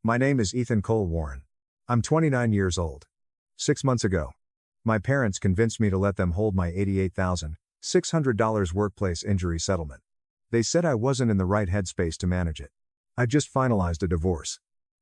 My name is Ethan Cole Warren. I'm 29 years old. 6 months ago, my parents convinced me to let them hold my $88,600 workplace injury settlement. They said I wasn't in the right headspace to manage it. I'd just finalized a divorce.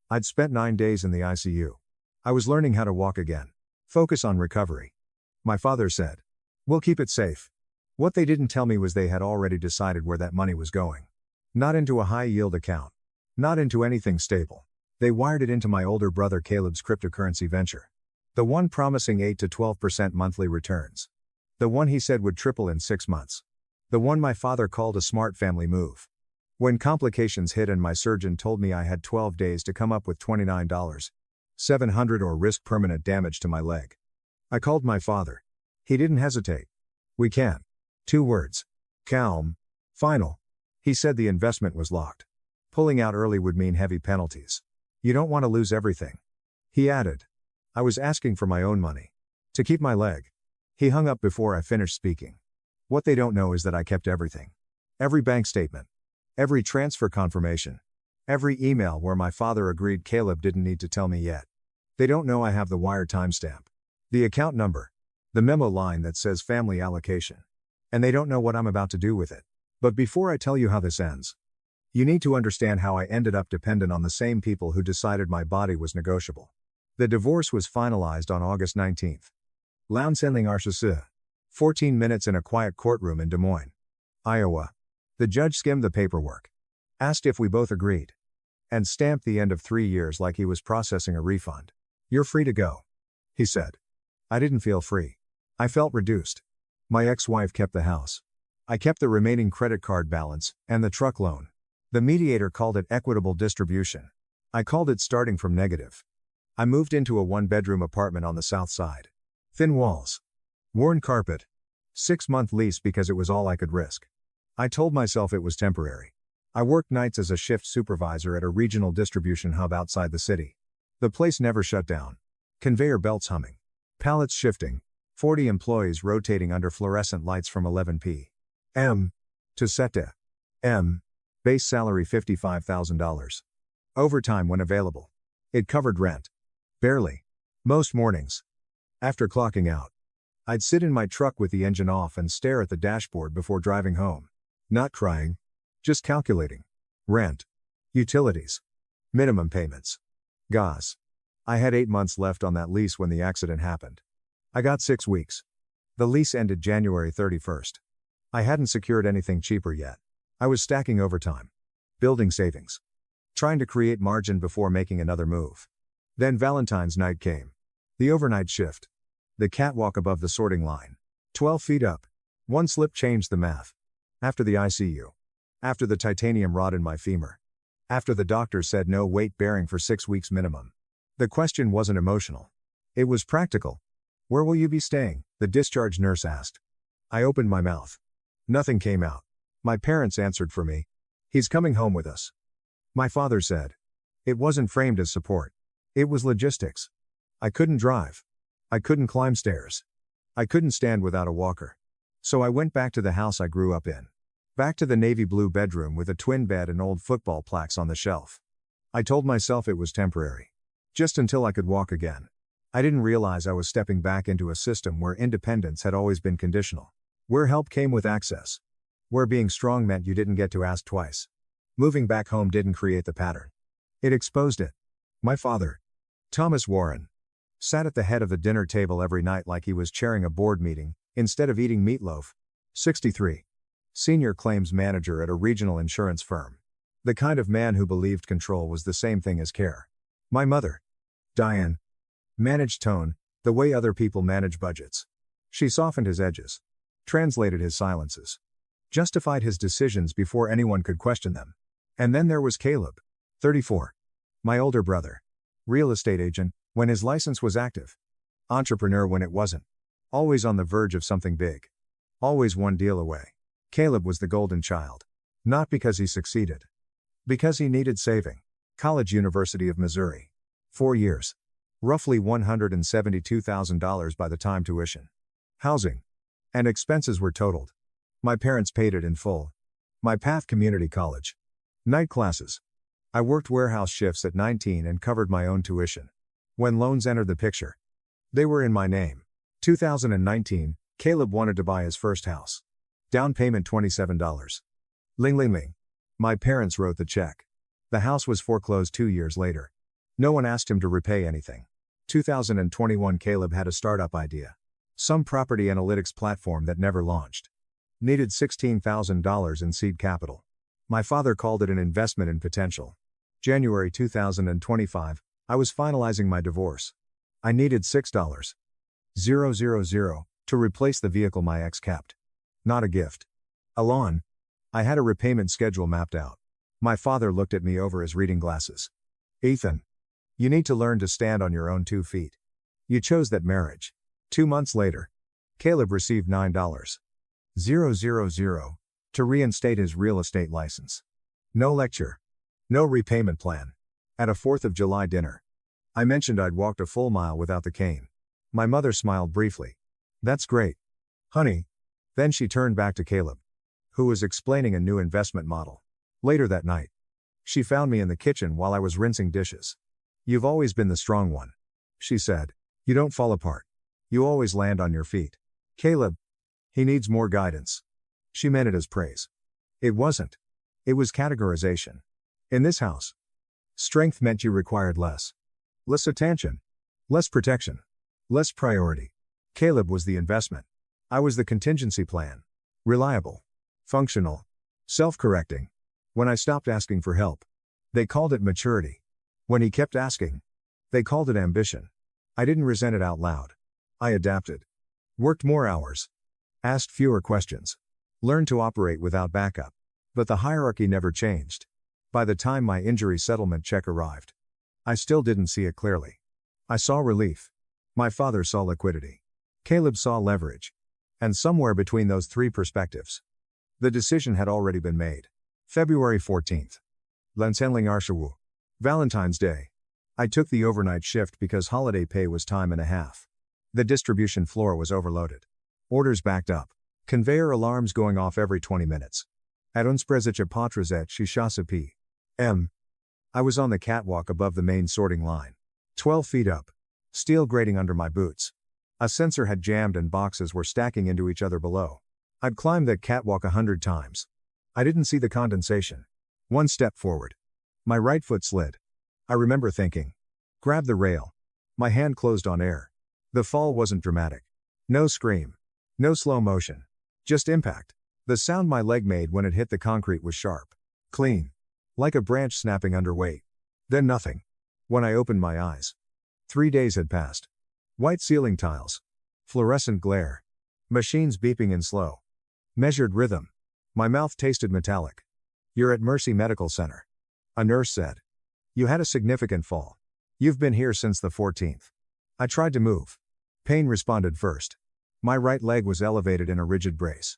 I'd spent 9 days in the ICU. I was learning how to walk again. Focus on recovery. My father said, "We'll keep it safe." What they didn't tell me was they had already decided where that money was going. Not into a high-yield account. Not into anything stable. They wired it into my older brother Caleb's cryptocurrency venture. The one promising 8 to 12% monthly returns. The one he said would triple in 6 months. The one my father called a smart family move. When complications hit and my surgeon told me I had 12 days to come up with $29,700 or risk permanent damage to my leg, I called my father. He didn't hesitate. "We can." 2 words. Calm. Final. He said the investment was locked. Pulling out early would mean heavy penalties. "You don't want to lose everything." He added. I was asking for my own money. To keep my leg. He hung up before I finished speaking. What they don't know is that I kept everything. Every bank statement. Every transfer confirmation. Every email where my father agreed Caleb didn't need to tell me yet. They don't know I have the wire timestamp. The account number. The memo line that says family allocation. And they don't know what I'm about to do with it. But before I tell you how this ends, you need to understand how I ended up dependent on the same people who decided my body was negotiable. The divorce was finalized on August 19th. L'enseignant Archeseux. 14 minutes in a quiet courtroom in Des Moines, Iowa. The judge skimmed the paperwork. Asked if we both agreed. And stamped the end of 3 years like he was processing a refund. "You're free to go," he said. I didn't feel free. I felt reduced. My ex-wife kept the house. I kept the remaining credit card balance, and the truck loan. The mediator called it equitable distribution. I called it starting from negative. I moved into a 1-bedroom apartment on the south side. Thin walls. Worn carpet. 6-month lease because it was all I could risk. I told myself it was temporary. I worked nights as a shift supervisor at a regional distribution hub outside the city. The place never shut down. Conveyor belts humming. Pallets shifting. 40 employees rotating under fluorescent lights from 11 p.m. to 7 a.m. Base salary $55,000. Overtime when available. It covered rent. Barely. Most mornings. After clocking out, I'd sit in my truck with the engine off and stare at the dashboard before driving home. Not crying. Just calculating. Rent. Utilities. Minimum payments. Gas. I had 8 months left on that lease when the accident happened. I got 6 weeks. The lease ended January 31st. I hadn't secured anything cheaper yet. I was stacking overtime. Building savings. Trying to create margin before making another move. Then Valentine's night came. The overnight shift. The catwalk above the sorting line. 12 feet up. One slip changed the math. After the ICU. After the titanium rod in my femur. After the doctor said no weight bearing for 6 weeks minimum. The question wasn't emotional. It was practical. "Where will you be staying?" the discharge nurse asked. I opened my mouth. Nothing came out. My parents answered for me. "He's coming home with us." My father said. It wasn't framed as support. It was logistics. I couldn't drive. I couldn't climb stairs. I couldn't stand without a walker. So I went back to the house I grew up in. Back to the navy blue bedroom with a twin bed and old football plaques on the shelf. I told myself it was temporary. Just until I could walk again. I didn't realize I was stepping back into a system where independence had always been conditional. Where help came with access. Where being strong meant you didn't get to ask twice. Moving back home didn't create the pattern. It exposed it. My father, Thomas Warren, sat at the head of the dinner table every night like he was chairing a board meeting, instead of eating meatloaf. 63. Senior claims manager at a regional insurance firm. The kind of man who believed control was the same thing as care. My mother, Diane, managed tone, the way other people manage budgets. She softened his edges. Translated his silences. Justified his decisions before anyone could question them. And then there was Caleb, 34. My older brother. Real estate agent, when his license was active. Entrepreneur when it wasn't. Always on the verge of something big. Always one deal away. Caleb was the golden child. Not because he succeeded. Because he needed saving. College, University of Missouri. 4 years. Roughly $172,000 by the time tuition. Housing. And expenses were totaled. My parents paid it in full. My path, community college. Night classes. I worked warehouse shifts at 19 and covered my own tuition. When loans entered the picture, they were in my name. 2019, Caleb wanted to buy his first house. Down payment $27. Ling ling ling. My parents wrote the check. The house was foreclosed 2 years later. No one asked him to repay anything. 2021, Caleb had a startup idea. Some property analytics platform that never launched. Needed $16,000 in seed capital. My father called it an investment in potential. January 2025, I was finalizing my divorce. I needed $6,000 to replace the vehicle my ex kept. Not a gift. A loan. I had a repayment schedule mapped out. My father looked at me over his reading glasses. Ethan, you need to learn to stand on your own 2 feet. You chose that marriage. 2 months later, Caleb received $9,000 to reinstate his real estate license. No lecture. No repayment plan. At a 4th of July dinner, I mentioned I'd walked a full mile without the cane. My mother smiled briefly. That's great, honey. Then she turned back to Caleb, who was explaining a new investment model. Later that night, she found me in the kitchen while I was rinsing dishes. You've always been the strong one, she said. You don't fall apart. You always land on your feet. Caleb, he needs more guidance. She meant it as praise. It wasn't. It was categorization. In this house, strength meant you required less. Less attention. Less protection. Less priority. Caleb was the investment. I was the contingency plan. Reliable. Functional. Self-correcting. When I stopped asking for help, they called it maturity. When he kept asking, they called it ambition. I didn't resent it out loud. I adapted. Worked more hours. Asked fewer questions. Learned to operate without backup. But the hierarchy never changed. By the time my injury settlement check arrived, I still didn't see it clearly. I saw relief. My father saw liquidity. Caleb saw leverage. And somewhere between those 3 perspectives, the decision had already been made. February 14th. Lansenling Arshawu. Valentine's Day. I took the overnight shift because holiday pay was time and a half. The distribution floor was overloaded. Orders backed up. Conveyor alarms going off every 20 minutes. At unsprezicha potrazet shishasa p.m. I was on the catwalk above the main sorting line. 12 feet up. Steel grating under my boots. A sensor had jammed and boxes were stacking into each other below. I'd climbed that catwalk 100 times. I didn't see the condensation. 1 step forward. My right foot slid. I remember thinking, grab the rail. My hand closed on air. The fall wasn't dramatic. No scream. No slow motion. Just impact. The sound my leg made when it hit the concrete was sharp. Clean. Like a branch snapping under weight. Then nothing. When I opened my eyes, 3 days had passed. White ceiling tiles. Fluorescent glare. Machines beeping in slow, measured rhythm. My mouth tasted metallic. You're at Mercy Medical Center. A nurse said. You had a significant fall. You've been here since the 14th. I tried to move. Pain responded first. My right leg was elevated in a rigid brace.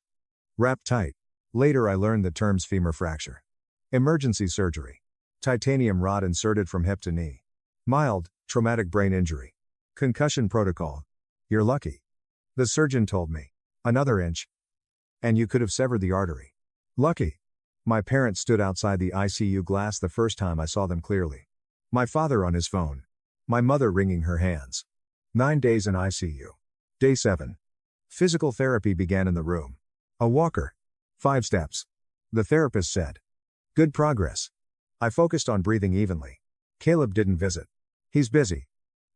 Wrapped tight. Later I learned the terms femur fracture. Emergency surgery. Titanium rod inserted from hip to knee. Mild, traumatic brain injury. Concussion protocol. You're lucky. The surgeon told me. Another inch. And you could have severed the artery. Lucky. My parents stood outside the ICU glass the first time I saw them clearly. My father on his phone. My mother wringing her hands. 9 days in ICU. Day 7. Physical therapy began in the room. A walker. 5 steps. The therapist said. Good progress. I focused on breathing evenly. Caleb didn't visit. He's busy.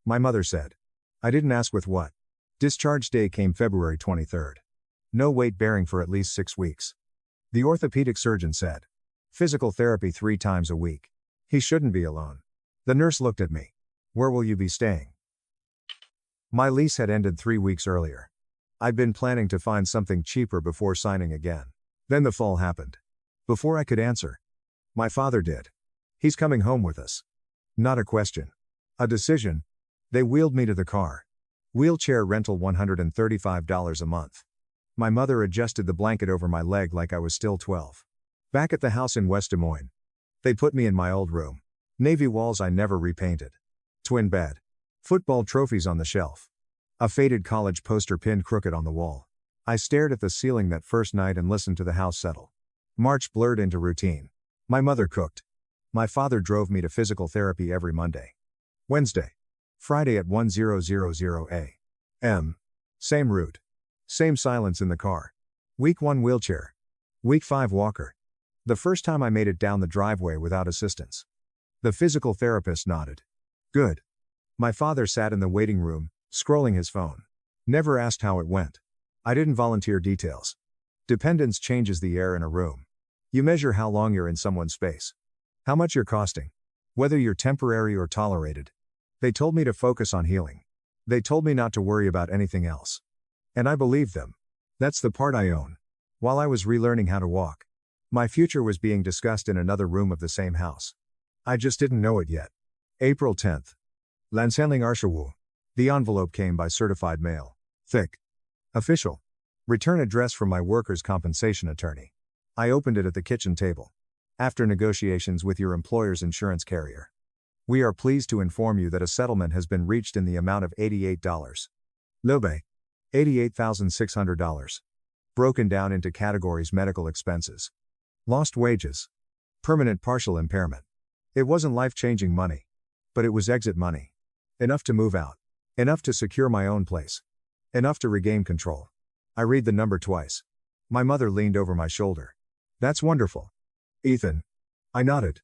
My mother said. I didn't ask with what. Discharge day came February 23rd. No weight bearing for at least 6 weeks. The orthopedic surgeon said. Physical therapy 3 times a week. He shouldn't be alone. The nurse looked at me. Where will you be staying? My lease had ended 3 weeks earlier. I'd been planning to find something cheaper before signing again. Then the fall happened. Before I could answer, my father did. He's coming home with us. Not a question. A decision. They wheeled me to the car. Wheelchair rental $135 a month. My mother adjusted the blanket over my leg like I was still 12. Back at the house in West Des Moines. They put me in my old room. Navy walls I never repainted. Twin bed. Football trophies on the shelf. A faded college poster pinned crooked on the wall. I stared at the ceiling that first night and listened to the house settle. March blurred into routine. My mother cooked. My father drove me to physical therapy every Monday. Wednesday. Friday at 1000 a.m. Same route. Same silence in the car. Week 1 wheelchair. Week 5 walker. The first time I made it down the driveway without assistance. The physical therapist nodded. Good. My father sat in the waiting room, scrolling his phone. Never asked how it went. I didn't volunteer details. Dependence changes the air in a room. You measure how long you're in someone's space. How much you're costing. Whether you're temporary or tolerated. They told me to focus on healing. They told me not to worry about anything else. And I believed them. That's the part I own. While I was relearning how to walk, my future was being discussed in another room of the same house. I just didn't know it yet. April 10th. Lansanling Arshawu. The envelope came by certified mail. Thick. Official. Return address from my workers' compensation attorney. I opened it at the kitchen table. After negotiations with your employer's insurance carrier, we are pleased to inform you that a settlement has been reached in the amount of $88. Lobe. $88,600. Broken down into categories: medical expenses, lost wages, permanent partial impairment. It wasn't life-changing money. But it was exit money. Enough to move out. Enough to secure my own place. Enough to regain control. I read the number twice. My mother leaned over my shoulder. That's wonderful. Ethan. I nodded.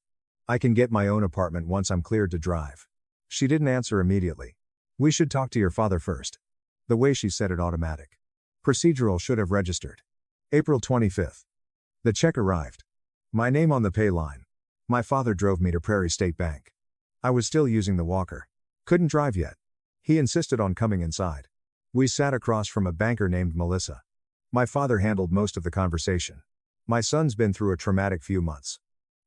I can get my own apartment once I'm cleared to drive. She didn't answer immediately. We should talk to your father first. The way she said it automatic. Procedural should have registered. April 25th. The check arrived. My name on the pay line. My father drove me to Prairie State Bank. I was still using the walker. Couldn't drive yet. He insisted on coming inside. We sat across from a banker named Melissa. My father handled most of the conversation. My son's been through a traumatic few months.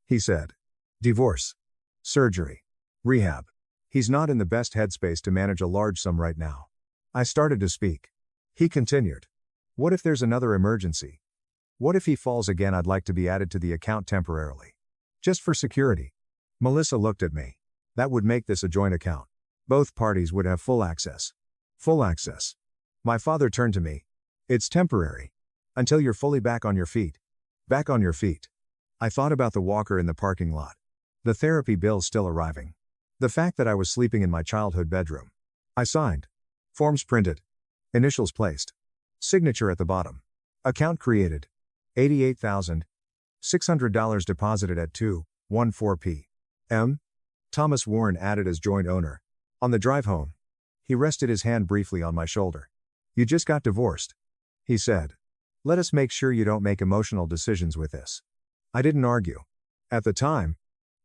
He said. Divorce. Surgery. Rehab. He's not in the best headspace to manage a large sum right now. I started to speak. He continued. What if there's another emergency? What if he falls again? I'd like to be added to the account temporarily. Just for security. Melissa looked at me. That would make this a joint account. Both parties would have full access. Full access. My father turned to me. It's temporary. Until you're fully back on your feet. Back on your feet. I thought about the walker in the parking lot. The therapy bill still arriving. The fact that I was sleeping in my childhood bedroom. I signed. Forms printed. Initials placed. Signature at the bottom. Account created. $88,600 deposited at 2:14 p.m. Thomas Warren added as joint owner. On the drive home, he rested his hand briefly on my shoulder. You just got divorced, he said. Let us make sure you don't make emotional decisions with this. I didn't argue. At the time,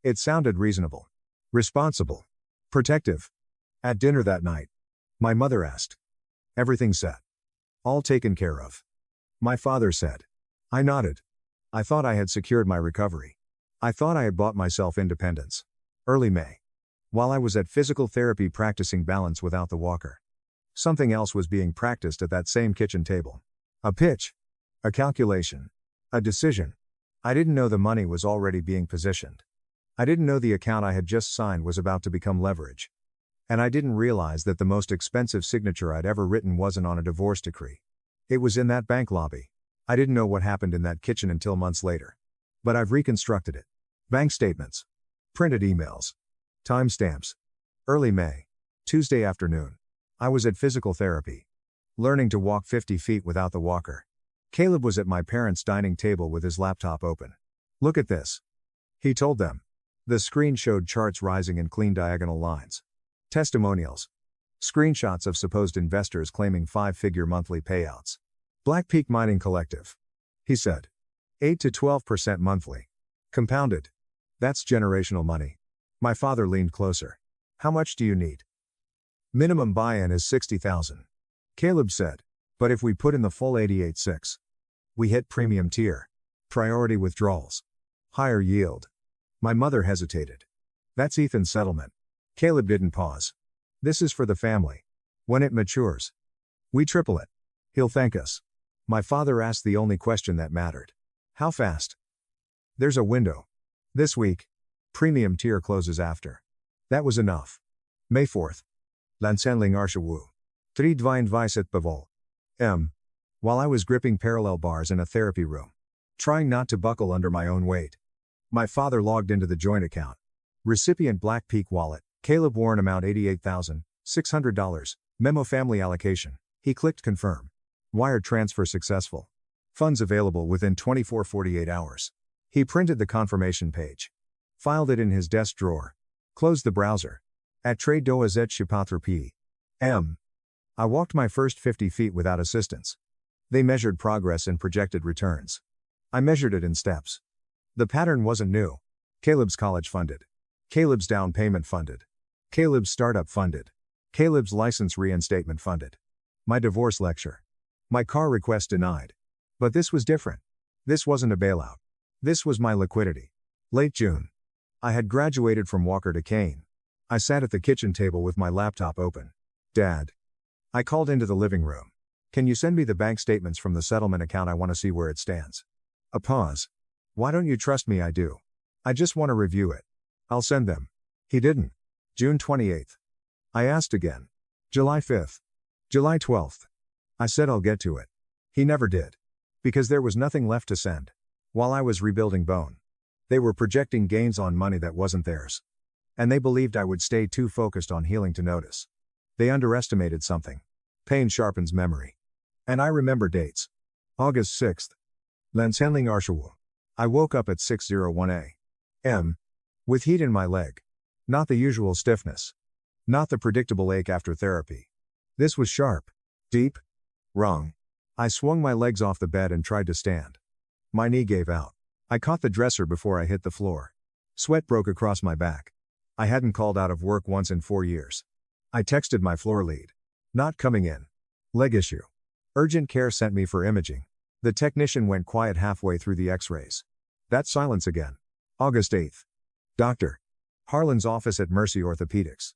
it sounded reasonable. Responsible. Protective. At dinner that night, my mother asked. Everything set. All taken care of. My father said. I nodded. I thought I had secured my recovery. I thought I had bought myself independence. Early May. While I was at physical therapy practicing balance without the walker, something else was being practiced at that same kitchen table. A pitch. A calculation. A decision. I didn't know the money was already being positioned. I didn't know the account I had just signed was about to become leverage. And I didn't realize that the most expensive signature I'd ever written wasn't on a divorce decree. It was in that bank lobby. I didn't know what happened in that kitchen until months later. But I've reconstructed it. Bank statements. Printed emails. Timestamps. Early May. Tuesday afternoon. I was at physical therapy. Learning to walk 50 feet without the walker. Caleb was at my parents' dining table with his laptop open. Look at this. He told them. The screen showed charts rising in clean diagonal lines. Testimonials. Screenshots of supposed investors claiming 5-figure monthly payouts. Black Peak Mining Collective. He said. 8 to 12% monthly. Compounded. That's generational money. My father leaned closer. How much do you need? Minimum buy-in is $60,000. Caleb said. But if we put in the full 88.6, we hit premium tier. Priority withdrawals. Higher yield. My mother hesitated. That's Ethan's settlement. Caleb didn't pause. This is for the family. When it matures, we triple it. He'll thank us. My father asked the only question that mattered. How fast? There's a window. This week. Premium tier closes after. That was enough. May 4th. Lansanling Arshawu. 3:22 Bavol. While I was gripping parallel bars in a therapy room. Trying not to buckle under my own weight. My father logged into the joint account. Recipient Black Peak Wallet, Caleb Warren amount $88,600, memo family allocation. He clicked confirm. Wire transfer successful. Funds available within 24-48 hours. He printed the confirmation page. Filed it in his desk drawer. Closed the browser. At trade doaz chipatre p.m. I walked my first 50 feet without assistance. They measured progress in projected returns. I measured it in steps. The pattern wasn't new. Caleb's college funded. Caleb's down payment funded. Caleb's startup funded. Caleb's license reinstatement funded. My divorce lecture. My car request denied. But this was different. This wasn't a bailout. This was my liquidity. Late June. I had graduated from Walker to Kane. I sat at the kitchen table with my laptop open. Dad. I called into the living room. Can you send me the bank statements from the settlement account? I want to see where it stands. A pause. Why don't you trust me? I do. I just want to review it. I'll send them. He didn't. June 28th. I asked again. July 5th. July 12th. I said I'll get to it. He never did. Because there was nothing left to send. While I was rebuilding Bone. They were projecting gains on money that wasn't theirs. And they believed I would stay too focused on healing to notice. They underestimated something. Pain sharpens memory. And I remember dates. August 6th. Lenshandling Arshawu. I woke up at 6:01 a.m. with heat in my leg. Not the usual stiffness. Not the predictable ache after therapy. This was sharp. Deep. Wrong. I swung my legs off the bed and tried to stand. My knee gave out. I caught the dresser before I hit the floor. Sweat broke across my back. I hadn't called out of work once in 4 years. I texted my floor lead. Not coming in. Leg issue. Urgent care sent me for imaging. The technician went quiet halfway through the x-rays. That silence again. August 8th. Dr. Harlan's office at Mercy Orthopedics.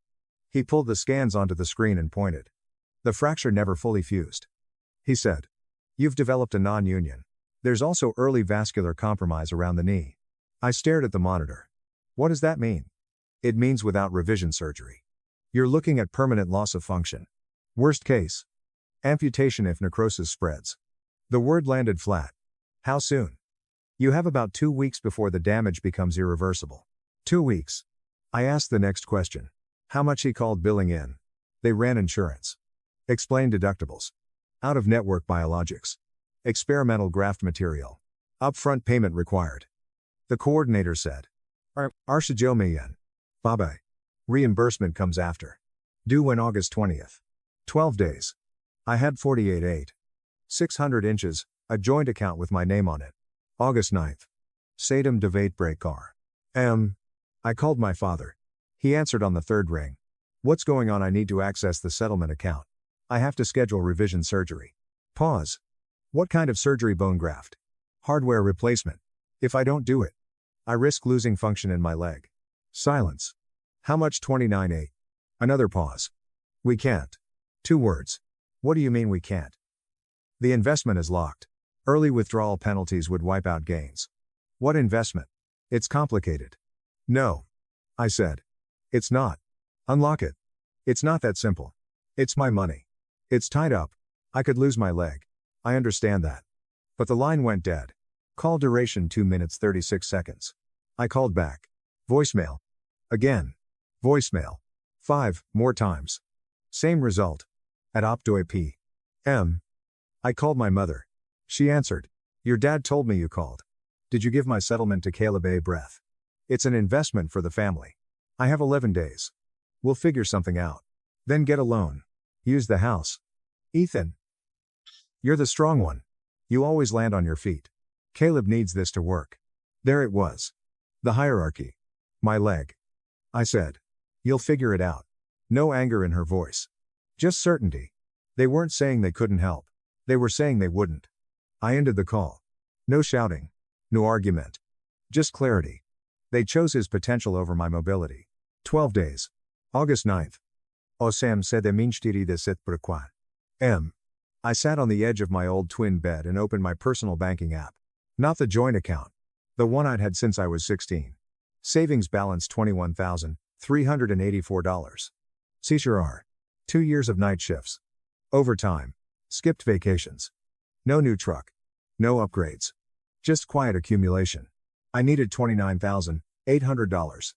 He pulled the scans onto the screen and pointed. The fracture never fully fused. He said. You've developed a non-union. There's also early vascular compromise around the knee. I stared at the monitor. What does that mean? It means without revision surgery. You're looking at permanent loss of function. Worst case. Amputation if necrosis spreads. The word landed flat. How soon? You have about 2 weeks before the damage becomes irreversible. 2 weeks. I asked the next question. How much? He called billing in. They ran insurance. Explained deductibles. Out-of-network biologics. Experimental graft material. Upfront payment required. The coordinator said. Arshajomayan. Bye-bye. Reimbursement comes after. Due when? August 20th. 12 days. I had 48,600 inches, a joint account with my name on it. August 9th. Sadam Devate break car. I called my father. He answered on the third ring. What's going on? I need to access the settlement account. I have to schedule revision surgery. Pause. What kind of surgery? Bone graft. Hardware replacement. If I don't do it, I risk losing function in my leg. Silence. How much? 29.8. Another pause. We can't. 2 words. What do you mean we can't? The investment is locked. Early withdrawal penalties would wipe out gains. What investment? It's complicated. No. I said. It's not. Unlock it. It's not that simple. It's my money. It's tied up. I could lose my leg. I understand that. But the line went dead. Call duration 2 minutes 36 seconds. I called back. Voicemail. Again. Voicemail. 5 more times. Same result. At Opdoi p.m. I called my mother. She answered. Your dad told me you called. Did you give my settlement to Caleb A. Breath? It's an investment for the family. I have 11 days. We'll figure something out. Then get a loan. Use the house. Ethan. You're the strong one. You always land on your feet. Caleb needs this to work. There it was. The hierarchy. My leg. I said. You'll figure it out. No anger in her voice. Just certainty. They weren't saying they couldn't help. They were saying they wouldn't. I ended the call. No shouting. No argument. Just clarity. They chose his potential over my mobility. 12 days. August 9th. Osam said de minchtiri de sit pourquoi. I sat on the edge of my old twin bed and opened my personal banking app. Not the joint account. The one I'd had since I was 16. Savings balance $21,384. CSR. 2 years of night shifts. Overtime. Skipped vacations. No new truck. No upgrades. Just quiet accumulation. I needed $29,800.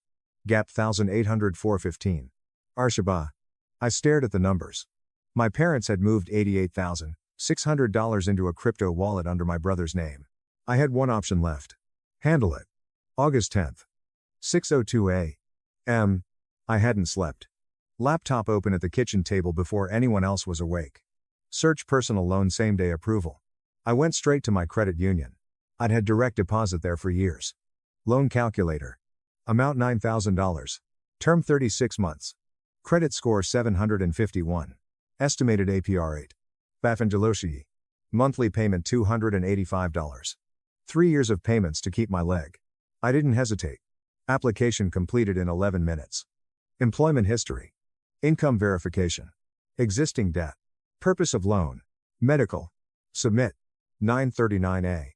Gap 1,804.15. Arshaba. I stared at the numbers. My parents had moved $88,600 into a crypto wallet under my brother's name. I had one option left. Handle it. August 10th. 6:02 a.m. I hadn't slept. Laptop open at the kitchen table before anyone else was awake. Search personal loan same-day approval. I went straight to my credit union. I'd had direct deposit there for years. Loan calculator. Amount $9,000. Term 36 months. Credit score 751. Estimated APR 8. Bafangeloshi. Monthly payment $285. 3 years of payments to keep my leg. I didn't hesitate. Application completed in 11 minutes. Employment history. Income verification. Existing debt. Purpose of loan. Medical. Submit. 9:39 a.m.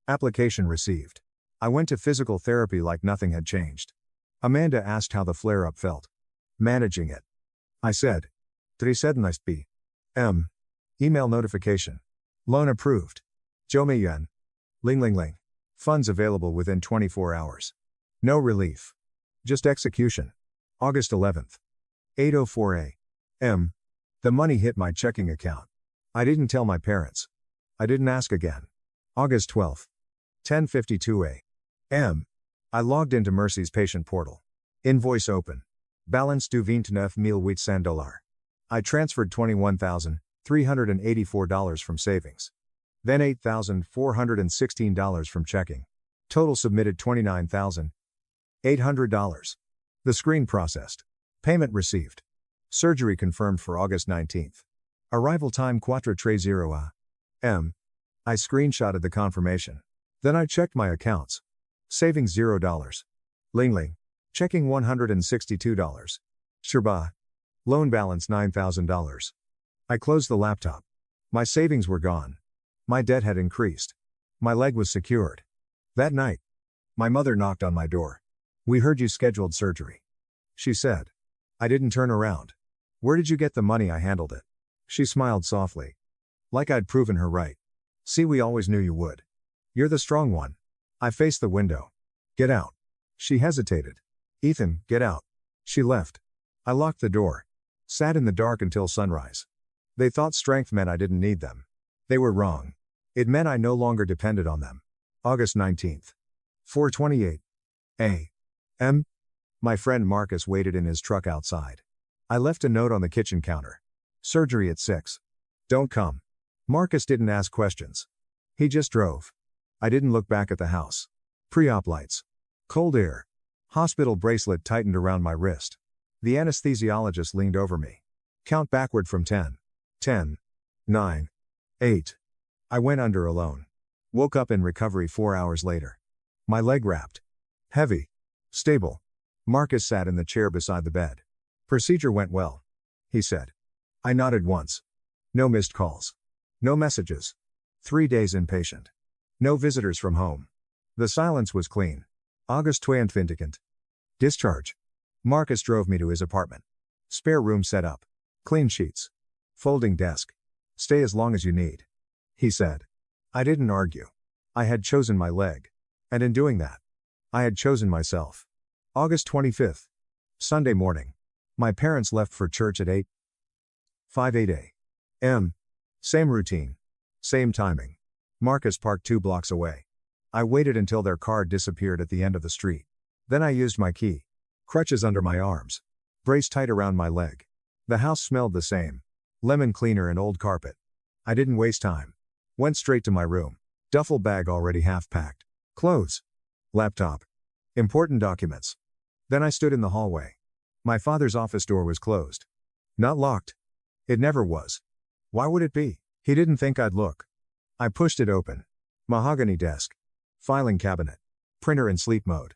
Application received. I went to physical therapy like nothing had changed. Amanda asked how the flare-up felt. Managing it. I said. 3:17 p.m. Email notification. Loan approved. Yuan. Ling ling ling. Funds available within 24 hours. No relief. Just execution. August 11th. 8:04 a.m. The money hit my checking account. I didn't tell my parents. I didn't ask again. August 12th. 10:52 a.m. I logged into Mercy's patient portal. Invoice open. Balance du $29,800. I transferred $21,384 from savings. Then $8,416 from checking. Total submitted $29,800. The screen processed. Payment received. Surgery confirmed for August 19th. Arrival time 4:30 a.m. I screenshotted the confirmation. Then I checked my accounts. Savings $0. Ling ling. Checking $162. Sherba. Loan balance $9,000. I closed the laptop. My savings were gone. My debt had increased. My leg was secured. That night, my mother knocked on my door. We heard you scheduled surgery. She said. I didn't turn around. Where did you get the money? I handled it. She smiled softly. Like I'd proven her right. See, we always knew you would. You're the strong one. I faced the window. Get out. She hesitated. Ethan, get out. She left. I locked the door. Sat in the dark until sunrise. They thought strength meant I didn't need them. They were wrong. It meant I no longer depended on them. August 19th. 4:28 a.m. My friend Marcus waited in his truck outside. I left a note on the kitchen counter. Surgery at 6. Don't come. Marcus didn't ask questions. He just drove. I didn't look back at the house. Pre-op lights. Cold air. Hospital bracelet tightened around my wrist. The anesthesiologist leaned over me. Count backward from 10. 10. 9. 8. I went under alone. Woke up in recovery 4 hours later. My leg wrapped. Heavy. Stable. Marcus sat in the chair beside the bed. Procedure went well. He said. I nodded once. No missed calls. No messages. 3 days inpatient. No visitors from home. The silence was clean. August 22nd. Discharge. Marcus drove me to his apartment. Spare room set up. Clean sheets. Folding desk. Stay as long as you need. He said. I didn't argue. I had chosen my leg. And in doing that, I had chosen myself. August 25th. Sunday morning. My parents left for church at 8:58 a.m. Same routine. Same timing. Marcus parked 2 blocks away. I waited until their car disappeared at the end of the street. Then I used my key. Crutches under my arms. Brace tight around my leg. The house smelled the same. Lemon cleaner and old carpet. I didn't waste time. Went straight to my room. Duffel bag already half packed. Clothes. Laptop. Important documents. Then I stood in the hallway. My father's office door was closed. Not locked. It never was. Why would it be? He didn't think I'd look. I pushed it open. Mahogany desk. Filing cabinet. Printer in sleep mode.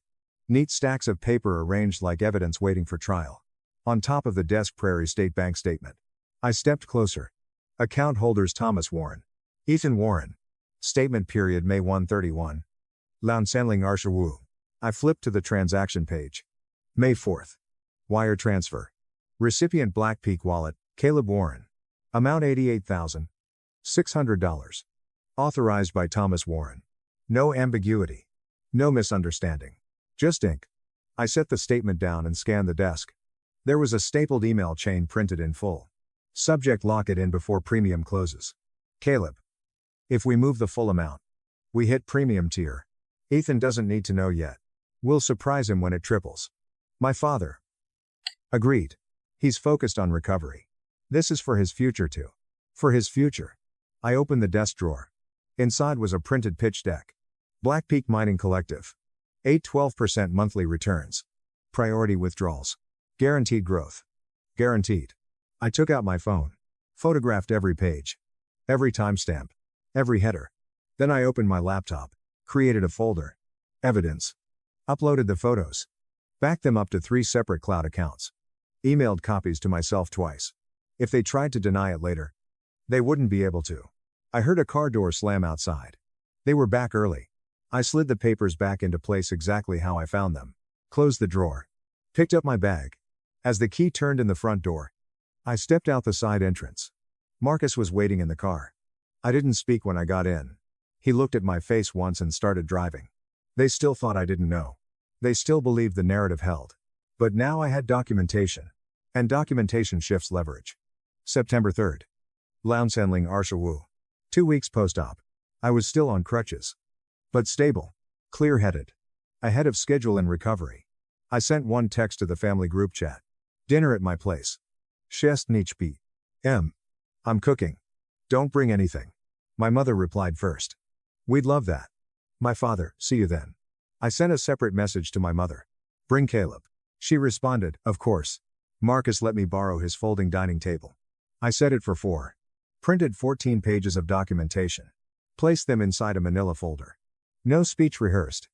Neat stacks of paper arranged like evidence waiting for trial. On top of the desk, Prairie State Bank statement. I stepped closer. Account holders Thomas Warren. Ethan Warren. Statement period May 1/31. Laun Sanling Arsha Wu. I flipped to the transaction page. May 4th. Wire transfer. Recipient Black Peak Wallet, Caleb Warren. Amount $88,600. Authorized by Thomas Warren. No ambiguity. No misunderstanding. Just ink. I set the statement down and scanned the desk. There was a stapled email chain printed in full. Subject: lock it in before premium closes. Caleb. If we move the full amount, we hit premium tier. Ethan doesn't need to know yet. We'll surprise him when it triples. My father. Agreed. He's focused on recovery. This is for his future too. For his future. I opened the desk drawer. Inside was a printed pitch deck. Black Peak Mining Collective. 8-12% monthly returns. Priority withdrawals. Guaranteed growth. Guaranteed. I took out my phone. Photographed every page. Every timestamp. Every header. Then I opened my laptop. Created a folder. Evidence. Uploaded the photos. Backed them up to 3 separate cloud accounts. Emailed copies to myself twice. If they tried to deny it later, they wouldn't be able to. I heard a car door slam outside. They were back early. I slid the papers back into place exactly how I found them. Closed the drawer. Picked up my bag. As the key turned in the front door, I stepped out the side entrance. Marcus was waiting in the car. I didn't speak when I got in. He looked at my face once and started driving. They still thought I didn't know. They still believed the narrative held. But now I had documentation. And documentation shifts leverage. September 3rd. Lounsenling Arshawu. 2 weeks post-op. I was still on crutches. But stable. Clear-headed. Ahead of schedule in recovery. I sent one text to the family group chat. Dinner at my place. Shest nichpi. I'm cooking. Don't bring anything. My mother replied first. We'd love that. My father, see you then. I sent a separate message to my mother. Bring Caleb. She responded, of course. Marcus let me borrow his folding dining table. I set it for 4. Printed 14 pages of documentation. Placed them inside a manila folder. No speech rehearsed.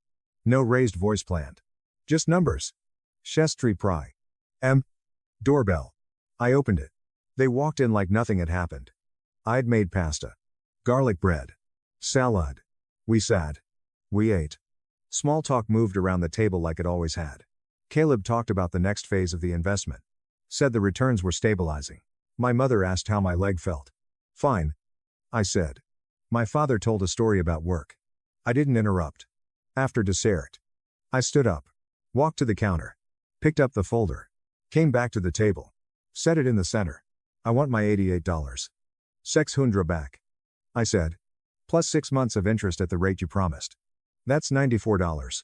No raised voice planned. Just numbers. Shestri Pry. Doorbell. I opened it. They walked in like nothing had happened. I'd made pasta. Garlic bread. Salad. We sat. We ate. Small talk moved around the table like it always had. Caleb talked about the next phase of the investment. Said the returns were stabilizing. My mother asked how my leg felt. Fine. I said. My father told a story about work. I didn't interrupt. After dessert, I stood up. Walked to the counter. Picked up the folder. Came back to the table. Set it in the center. I want my $88. 600 back. I said. Plus 6 months of interest at the rate you promised. That's $94.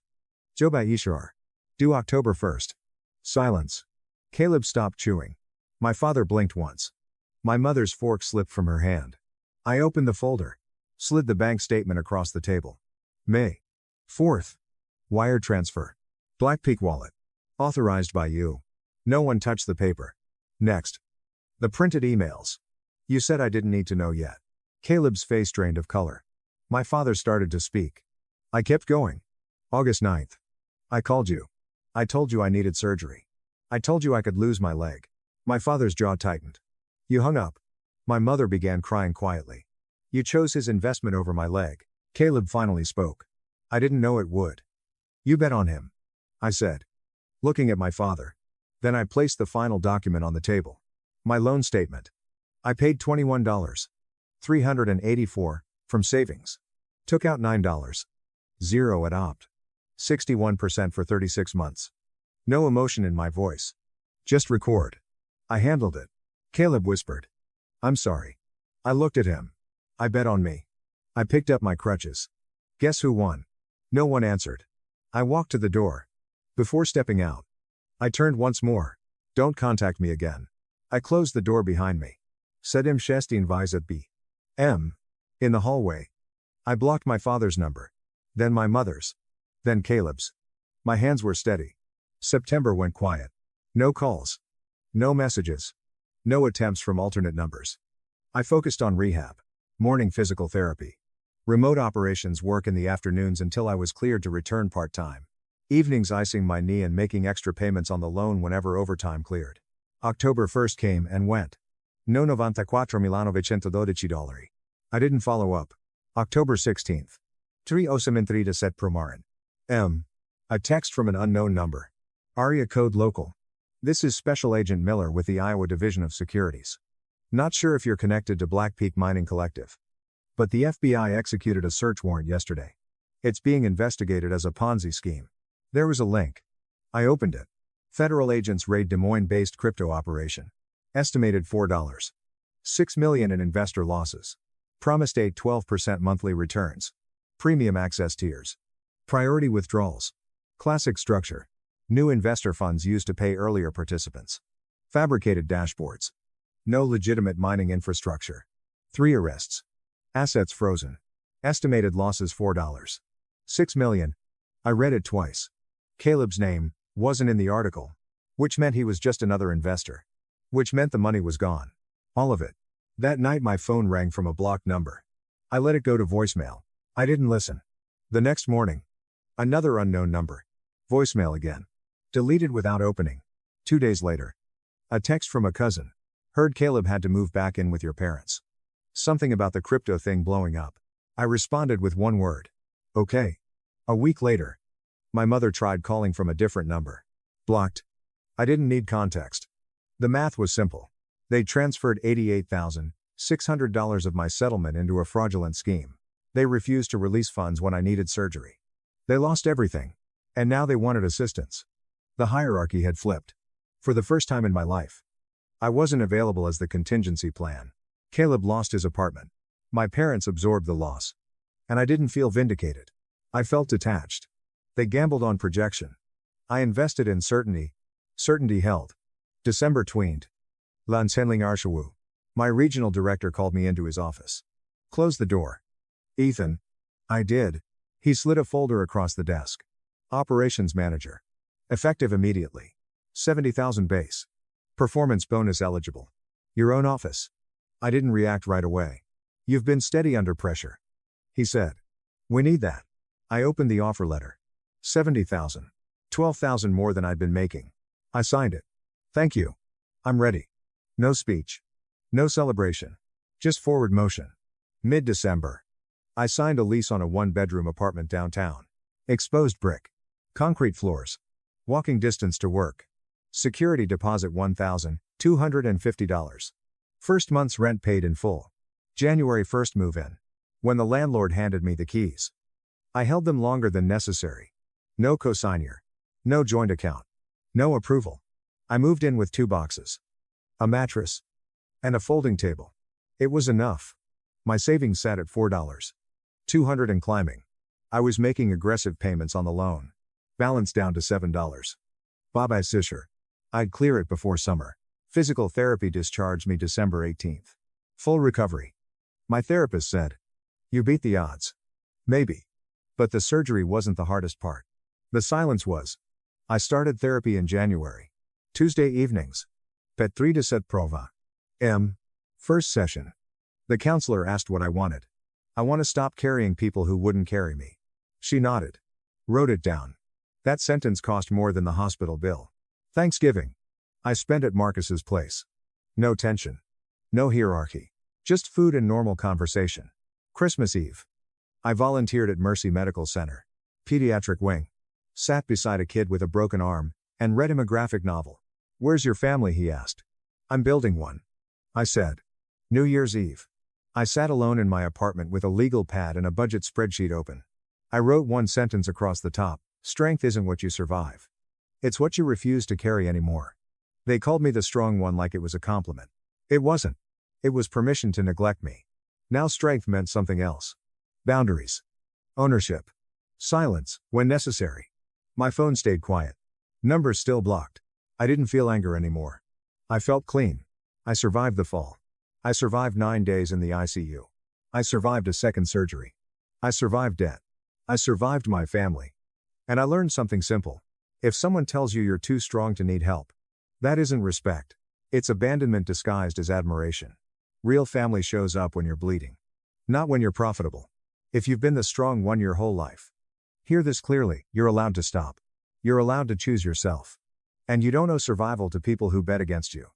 Joba Ishar. Due October 1st. Silence. Caleb stopped chewing. My father blinked once. My mother's fork slipped from her hand. I opened the folder. Slid the bank statement across the table. May 4th. Wire transfer. Black Peak wallet. Authorized by you. No one touched the paper. Next. The printed emails. You said I didn't need to know yet. Caleb's face drained of color. My father started to speak. I kept going. August 9th. I called you. I told you I needed surgery. I told you I could lose my leg. My father's jaw tightened. You hung up. My mother began crying quietly. You chose his investment over my leg. Caleb finally spoke. I didn't know it would. You bet on him. I said. Looking at my father. Then I placed the final document on the table. My loan statement. I paid $21. $384, from savings. Took out $9. 0 at opt. 61% for 36 months. No emotion in my voice. Just record. I handled it. Caleb whispered. I'm sorry. I looked at him. I bet on me. I picked up my crutches. Guess who won? No one answered. I walked to the door. Before stepping out, I turned once more. Don't contact me again. I closed the door behind me. Sedim Shestin Vizat B. M. In the hallway. I blocked my father's number. Then my mother's. Then Caleb's. My hands were steady. September went quiet. No calls. No messages. No attempts from alternate numbers. I focused on rehab. Morning physical therapy. Remote operations work in the afternoons until I was cleared to return part-time. Evenings icing my knee and making extra payments on the loan whenever overtime cleared. October 1st came and went. No 94.912 I didn't follow up. October 16th. 3 set promarin. A text from an unknown number. Aria code local. This is Special Agent Miller with the Iowa Division of Securities. Not sure if you're connected to Black Peak Mining Collective. But the FBI executed a search warrant yesterday. It's being investigated as a Ponzi scheme. There was a link. I opened it. Federal agents raid Des Moines-based crypto operation. Estimated $4.6 million in investor losses. Promised 12% monthly returns. Premium access tiers. Priority withdrawals. Classic structure. New investor funds used to pay earlier participants. Fabricated dashboards. No legitimate mining infrastructure. 3 arrests. Assets frozen. Estimated losses $4.6 million. I read it twice. Caleb's name wasn't in the article. Which meant he was just another investor. Which meant the money was gone. All of it. That night my phone rang from a blocked number. I let it go to voicemail. I didn't listen. The next morning. Another unknown number. Voicemail again. Deleted without opening. 2 days later. A text from a cousin. Heard Caleb had to move back in with your parents. Something about the crypto thing blowing up. I responded with one word. Okay. A week later. My mother tried calling from a different number. Blocked. I didn't need context. The math was simple. They transferred $88,600 of my settlement into a fraudulent scheme. They refused to release funds when I needed surgery. They lost everything. And now they wanted assistance. The hierarchy had flipped. For the first time in my life. I wasn't available as the contingency plan. Caleb lost his apartment. My parents absorbed the loss. And I didn't feel vindicated. I felt detached. They gambled on projection. I invested in certainty. Certainty held. December tweened. Lanshenling Arshawu. My regional director called me into his office. Close the door. Ethan. I did. He slid a folder across the desk. Operations manager. Effective immediately. 70,000 base. Performance bonus eligible. Your own office. I didn't react right away. You've been steady under pressure. He said. We need that. I opened the offer letter. 70,000. 12,000 more than I'd been making. I signed it. Thank you. I'm ready. No speech. No celebration. Just forward motion. Mid-December. I signed a lease on a 1-bedroom apartment downtown. Exposed brick. Concrete floors. Walking distance to work. Security deposit $1,250. First month's rent paid in full. January 1st move-in. When the landlord handed me the keys. I held them longer than necessary. No cosigner. No joint account. No approval. I moved in with 2 boxes. A mattress. And a folding table. It was enough. My savings sat at $4.200 and climbing. I was making aggressive payments on the loan. Balance down to $7. Bye-bye Sisher. I'd clear it before summer. Physical therapy discharged me December 18th. Full recovery. My therapist said. You beat the odds. Maybe. But the surgery wasn't the hardest part. The silence was. I started therapy in January. Tuesday evenings. Petri de cette prova. First session. The counselor asked what I wanted. I want to stop carrying people who wouldn't carry me. She nodded. Wrote it down. That sentence cost more than the hospital bill. Thanksgiving. I spent at Marcus's place. No tension. No hierarchy. Just food and normal conversation. Christmas Eve. I volunteered at Mercy Medical Center. Pediatric wing. Sat beside a kid with a broken arm, and read him a graphic novel. Where's your family? He asked. I'm building one. I said. New Year's Eve. I sat alone in my apartment with a legal pad and a budget spreadsheet open. I wrote one sentence across the top. Strength isn't what you survive. It's what you refuse to carry anymore. They called me the strong one like it was a compliment. It wasn't. It was permission to neglect me. Now strength meant something else. Boundaries. Ownership. Silence, when necessary. My phone stayed quiet. Numbers still blocked. I didn't feel anger anymore. I felt clean. I survived the fall. I survived 9 days in the ICU. I survived a second surgery. I survived debt. I survived my family. And I learned something simple. If someone tells you you're too strong to need help, that isn't respect. It's abandonment disguised as admiration. Real family shows up when you're bleeding. Not when you're profitable. If you've been the strong one your whole life. Hear this clearly, you're allowed to stop. You're allowed to choose yourself. And you don't owe survival to people who bet against you.